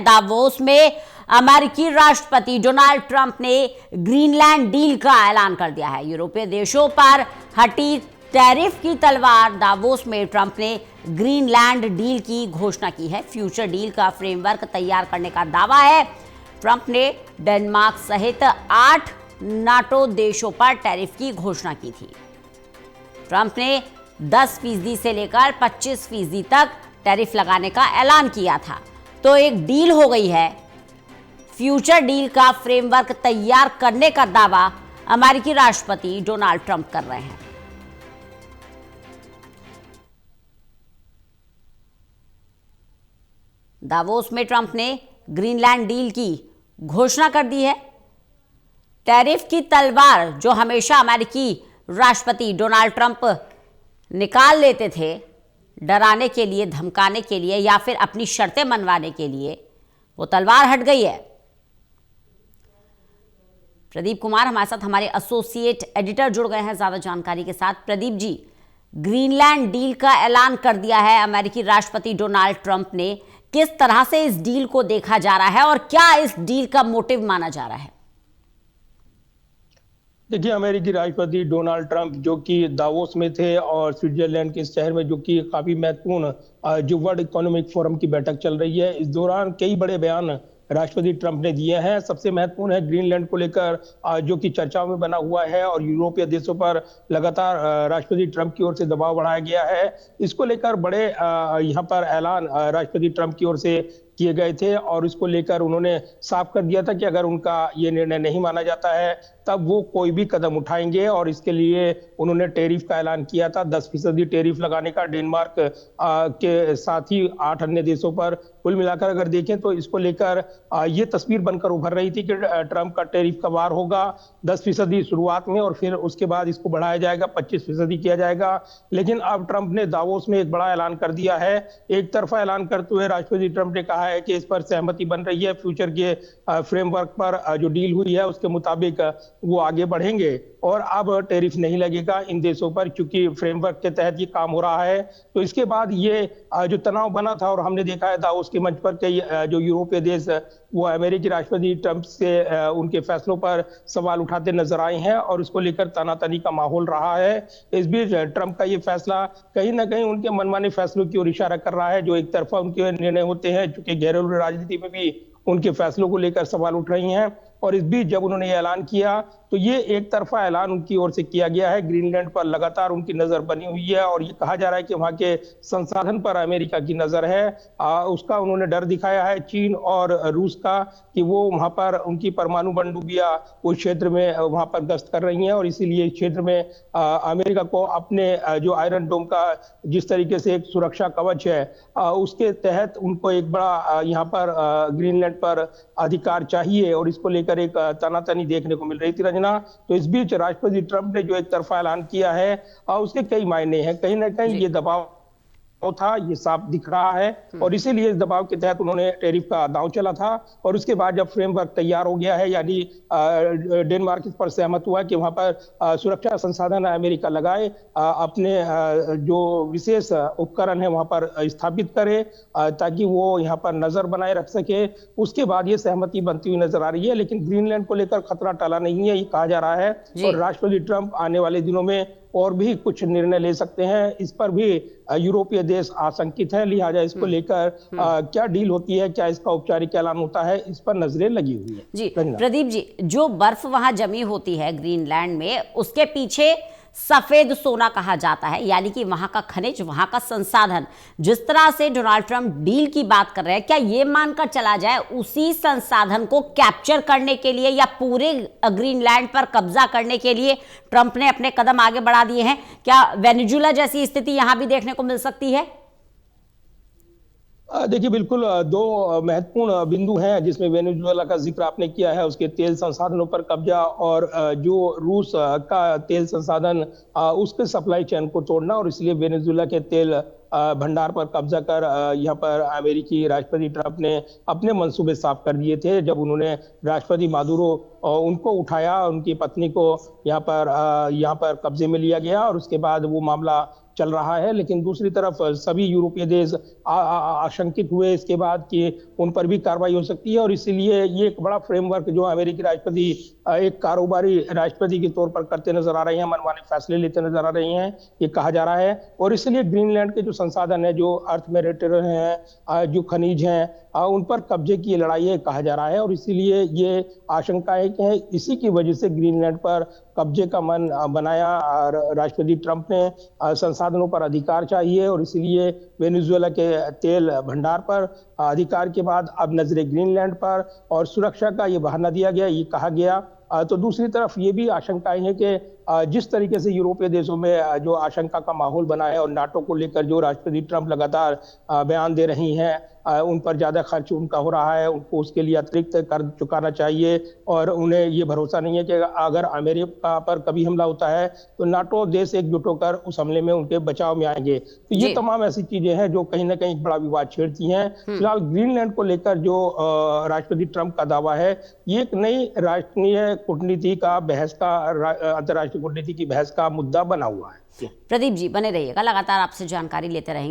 Davos में अमेरिकी राष्ट्रपति डोनाल्ड ट्रंप ने ग्रीनलैंड डील का ऐलान कर दिया है। यूरोपीय देशों पर हटी टैरिफ की तलवार। दावोस में ट्रंप ने ग्रीनलैंड डील की घोषणा की है। फ्यूचर डील का फ्रेमवर्क तैयार करने का दावा है। ट्रंप ने डेनमार्क सहित 8 नाटो देशों पर टैरिफ की घोषणा की थी। ट्रंप ने 10% से लेकर 25% तक टैरिफ लगाने का ऐलान किया था। तो एक डील हो गई है। फ्यूचर डील का फ्रेमवर्क तैयार करने का दावा अमेरिकी राष्ट्रपति डोनाल्ड ट्रंप कर रहे हैं। दावोस में ट्रंप ने ग्रीनलैंड डील की घोषणा कर दी है। टैरिफ की तलवार जो हमेशा अमेरिकी राष्ट्रपति डोनाल्ड ट्रंप निकाल लेते थे, डराने के लिए, धमकाने के लिए या फिर अपनी शर्तें मनवाने के लिए, वो तलवार हट गई है। प्रदीप कुमार हमारे साथ, हमारे एसोसिएट एडिटर जुड़ गए हैं ज्यादा जानकारी के साथ। प्रदीप जी, ग्रीनलैंड डील का ऐलान कर दिया है अमेरिकी राष्ट्रपति डोनाल्ड ट्रंप ने। किस तरह से इस डील को देखा जा रहा है और क्या इस डील का मोटिव माना जा रहा है? देखिए, अमेरिकी राष्ट्रपति डोनाल्ड ट्रंप जो कि दावोस में थे और स्विट्जरलैंड के शहर में, जो कि काफी महत्वपूर्ण जो वर्ल्ड इकोनॉमिक फोरम की बैठक चल रही है, इस दौरान कई बड़े बयान राष्ट्रपति ट्रंप ने दिए हैं। सबसे महत्वपूर्ण है ग्रीनलैंड को लेकर जो कि चर्चाओं में बना हुआ है और यूरोपीय देशों पर लगातार राष्ट्रपति ट्रंप की ओर से दबाव बढ़ाया गया है। इसको लेकर बड़े यहाँ पर ऐलान राष्ट्रपति ट्रंप की ओर से किए गए थे और इसको लेकर उन्होंने साफ कर दिया था कि अगर उनका ये निर्णय नहीं माना जाता है तब वो कोई भी कदम उठाएंगे। और इसके लिए उन्होंने टैरिफ का ऐलान किया था, 10% टैरिफ लगाने का डेनमार्क के साथ ही 8 अन्य देशों पर। कुल मिलाकर अगर देखें तो इसको लेकर ये तस्वीर बनकर उभर रही थी कि ट्रंप का टैरिफ का वार होगा 10% शुरुआत में और फिर उसके बाद इसको बढ़ाया जाएगा, 25% किया जाएगा। लेकिन अब ट्रंप ने दावोस में एक बड़ा ऐलान कर दिया है। एक तरफा ऐलान करते हुए राष्ट्रपति ट्रंप ने कहा है कि इस पर सहमति बन रही है, फ्यूचर के फ्रेमवर्क पर जो डील हुई है उसके मुताबिक वो आगे बढ़ेंगे और अब टैरिफ नहीं लगेगा इन देशों पर, क्योंकि फ्रेमवर्क के तहत ये काम हो रहा है। तो इसके बाद ये जो तनाव बना था और हमने देखा है दावोस के मंच पर कई जो यूरोपीय देश वो अमेरिकी राष्ट्रपति ट्रंप से उनके फैसलों पर सवाल उठाते नजर आए हैं और उसको लेकर तानातनी का माहौल रहा है। इस बीच ट्रंप का ये फैसला कहीं ना कहीं उनके मनमाने फैसलों की ओर इशारा कर रहा है, जो एक तरफा उनके निर्णय होते हैं, चूंकि घरेलू राजनीति में भी उनके फैसलों को लेकर सवाल उठ रही हैं। और इस बीच जब उन्होंने ये ऐलान किया तो ये एक तरफा ऐलान उनकी ओर से किया गया है। ग्रीनलैंड पर लगातार उनकी नजर बनी हुई है और ये कहा जा रहा है कि वहां के संसाधन पर अमेरिका की नजर है। उसका उन्होंने डर दिखाया है चीन और रूस का कि वो वहां पर उनकी परमाणु पनडुब्बियां उस क्षेत्र में वहां पर गश्त कर रही हैं और इसीलिए इस क्षेत्र में अमेरिका को अपने जो आयरन डोम का जिस तरीके से एक सुरक्षा कवच है उसके तहत उनको एक बड़ा यहाँ पर ग्रीनलैंड पर अधिकार चाहिए और इसको लेकर एक तनातनी देखने को मिल रही थी। तो इस बीच राष्ट्रपति ट्रंप ने जो एक तरफा ऐलान किया है उसके कई मायने हैं। कहीं ना कहीं ये दबाव था, ये साफ दिख रहा है और इसीलिए इस दबाव के तहत उन्होंने टैरिफ का दांव चला था। और उसके बाद जब फ्रेमवर्क तैयार हो गया है, यानी डेनमार्क इस पर सहमत हुआ कि वहां पर सुरक्षा संसाधन अमेरिका लगाए, अपने जो विशेष उपकरण है वहां पर स्थापित करे ताकि वो यहाँ पर नजर बनाए रख सके। उसके बाद ये सहमति बनती हुई नजर आ रही है। लेकिन ग्रीनलैंड को लेकर खतरा टला नहीं है, ये कहा जा रहा है और राष्ट्रपति ट्रंप आने वाले दिनों में और भी कुछ निर्णय ले सकते हैं। इस पर भी यूरोपीय देश आशंकित है, लिहाजा इसको लेकर क्या डील होती है, क्या इसका औपचारिक ऐलान होता है, इस पर नजरें लगी हुई है। जी प्रदीप जी, जो बर्फ वहां जमी होती है ग्रीनलैंड में, उसके पीछे सफेद सोना कहा जाता है, यानी कि वहां का खनिज, वहां का संसाधन। जिस तरह से डोनाल्ड ट्रंप डील की बात कर रहे हैं, क्या ये मानकर चला जाए उसी संसाधन को कैप्चर करने के लिए या पूरे ग्रीनलैंड पर कब्जा करने के लिए ट्रंप ने अपने कदम आगे बढ़ा दिए हैं? क्या वेनेजुएला जैसी स्थिति यहां भी देखने को मिल सकती है? देखिए, बिल्कुल दो महत्वपूर्ण बिंदु हैं जिसमें वेनेजुएला का जिक्र आपने किया है, उसके तेल संसाधनों पर कब्जा और जो रूस का तेल संसाधन उसके सप्लाई चेन को तोड़ना। और इसलिए वेनेजुएला के तेल भंडार पर कब्जा कर यहाँ पर अमेरिकी राष्ट्रपति ट्रंप ने अपने मंसूबे साफ कर दिए थे। जब उन्होंने राष्ट्रपति मादुरो उनको उठाया, उनकी पत्नी को यहाँ पर कब्जे में लिया गया और उसके बाद वो मामला चल रहा है। लेकिन दूसरी तरफ सभी यूरोपीय देश आशंकित हुए इसके बाद कि उन पर भी कार्रवाई हो सकती है, और इसीलिए ये एक बड़ा फ्रेमवर्क जो अमेरिकी राष्ट्रपति एक कारोबारी राष्ट्रपति के तौर पर करते नजर आ रहे हैं, मनमाने फैसले लेते नजर आ रहे हैं, ये कहा जा रहा है। और इसलिए ग्रीनलैंड के जो संसाधन है, जो अर्थ में हैं, जो खनिज हैं, उन पर कब्जे की लड़ाई है कहा जा रहा है। और इसीलिए ये आशंका है कि इसी की वजह से ग्रीनलैंड पर कब्जे का मन बनाया राष्ट्रपति ट्रंप ने। संसाधनों पर अधिकार चाहिए, और इसीलिए वेनेजुएला के तेल भंडार पर अधिकार के बाद अब नजरें ग्रीनलैंड पर, और सुरक्षा का ये बहाना दिया गया, ये कहा गया। तो दूसरी तरफ ये भी आशंकाएं हैं कि जिस तरीके से यूरोपीय देशों में जो आशंका का माहौल बना है, और नाटो को लेकर जो राष्ट्रपति ट्रंप लगातार बयान दे रही हैं, उन पर ज्यादा खर्च उनका हो रहा है, उनको उसके लिए अतिरिक्त कर चुकाना चाहिए, और उन्हें ये भरोसा नहीं है कि अगर अमेरिका पर कभी हमला होता है तो नाटो देश एकजुट होकर उस हमले में उनके बचाव में आएंगे। तो ये तमाम ऐसी चीजें हैं जो कहीं ना कहीं एक बड़ा विवाद छेड़ती हैं। फिलहाल ग्रीनलैंड को लेकर जो राष्ट्रपति ट्रंप का दावा है, ये एक नई राष्ट्रीय कूटनीति का बहस का, अंतर्राष्ट्रीय कूटनीति की बहस का मुद्दा बना हुआ है। प्रदीप जी बने रहिएगा, लगातार आपसे जानकारी लेते रहेंगे।